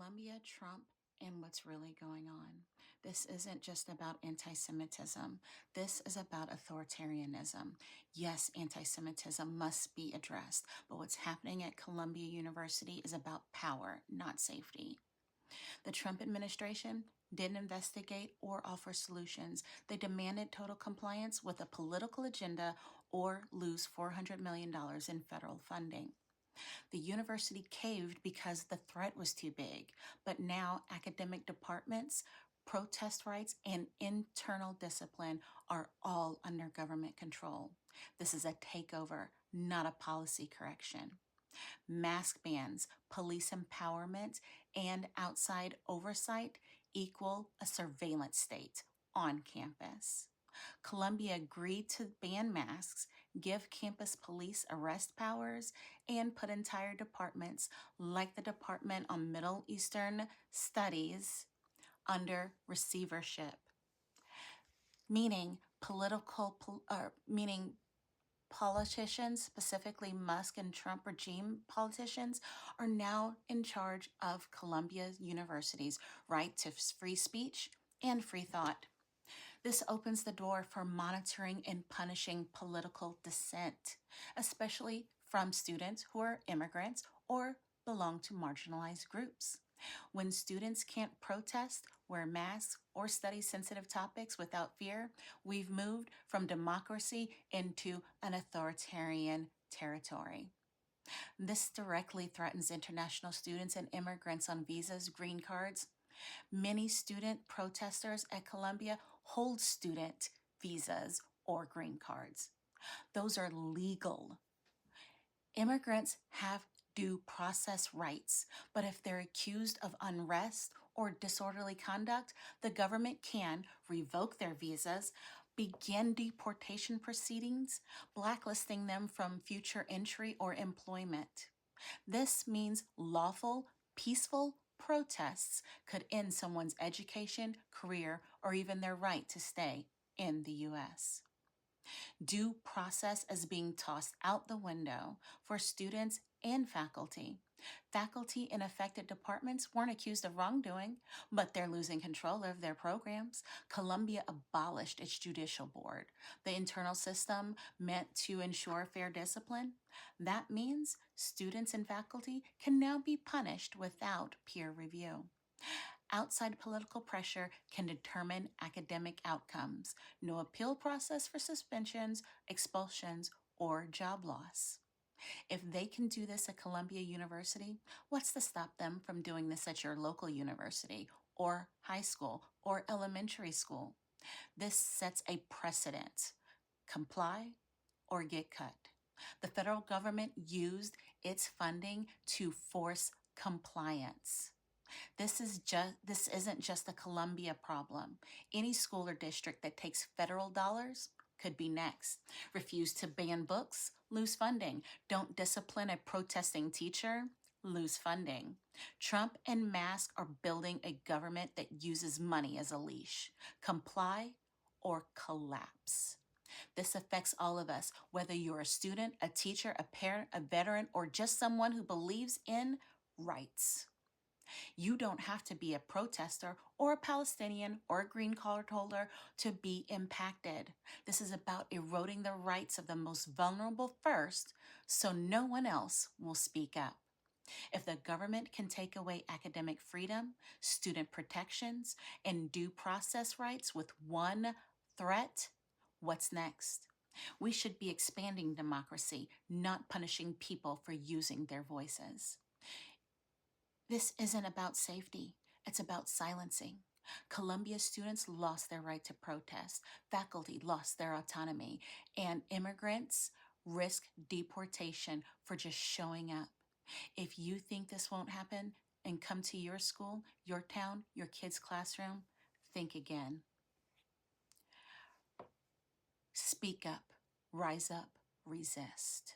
Columbia, Trump, and what's really going on. This isn't just about anti Semitism. This is about authoritarianism. Yes, anti Semitism must be addressed, but what's happening at Columbia University is about power, not safety. The Trump administration didn't investigate or offer solutions. They demanded total compliance with a political agenda or lose $400 million in federal funding. The university caved because the threat was too big, but now academic departments, protest rights, and internal discipline are all under government control. This is a takeover, not a policy correction. Mask bans, police empowerment, and outside oversight equal a surveillance state on campus. Columbia agreed to ban masks, give campus police arrest powers, and put entire departments, like the Department on Middle Eastern Studies, under receivership, meaning politicians, specifically Musk and Trump regime politicians, are now in charge of Columbia University's right to free speech and free thought. This opens the door for monitoring and punishing political dissent, especially from students who are immigrants or belong to marginalized groups. When students can't protest, wear masks, or study sensitive topics without fear, we've moved from democracy into an authoritarian territory. This directly threatens international students and immigrants on visas, green cards. Many student protesters at Columbia hold student visas or green cards. Those are legal. Immigrants have due process rights, but if they're accused of unrest or disorderly conduct, the government can revoke their visas, begin deportation proceedings, blacklisting them from future entry or employment. This means lawful, peaceful protests could end someone's education, career, or even their right to stay in the U.S. Due process is being tossed out the window for students and faculty. Faculty in affected departments weren't accused of wrongdoing, but they're losing control of their programs. Columbia abolished its judicial board, the internal system meant to ensure fair discipline. That means students and faculty can now be punished without peer review. Outside political pressure can determine academic outcomes. No appeal process for suspensions, expulsions, or job loss. If they can do this at Columbia University, what's to stop them from doing this at your local university or high school or elementary school? This sets a precedent. Comply or get cut. The federal government used its funding to force compliance. This isn't just a Columbia problem. Any school or district that takes federal dollars could be next. Refuse to ban books, lose funding. Don't discipline a protesting teacher, lose funding. Trump and Musk are building a government that uses money as a leash. Comply or collapse. This affects all of us, whether you're a student, a teacher, a parent, a veteran, or just someone who believes in rights. You don't have to be a protester or a Palestinian or a green card holder to be impacted. This is about eroding the rights of the most vulnerable first, so no one else will speak up. If the government can take away academic freedom, student protections, and due process rights with one threat, what's next? We should be expanding democracy, not punishing people for using their voices. This isn't about safety, it's about silencing. Columbia students lost their right to protest, faculty lost their autonomy, and immigrants risk deportation for just showing up. If you think this won't happen and come to your school, your town, your kid's classroom, think again. Speak up, rise up, resist.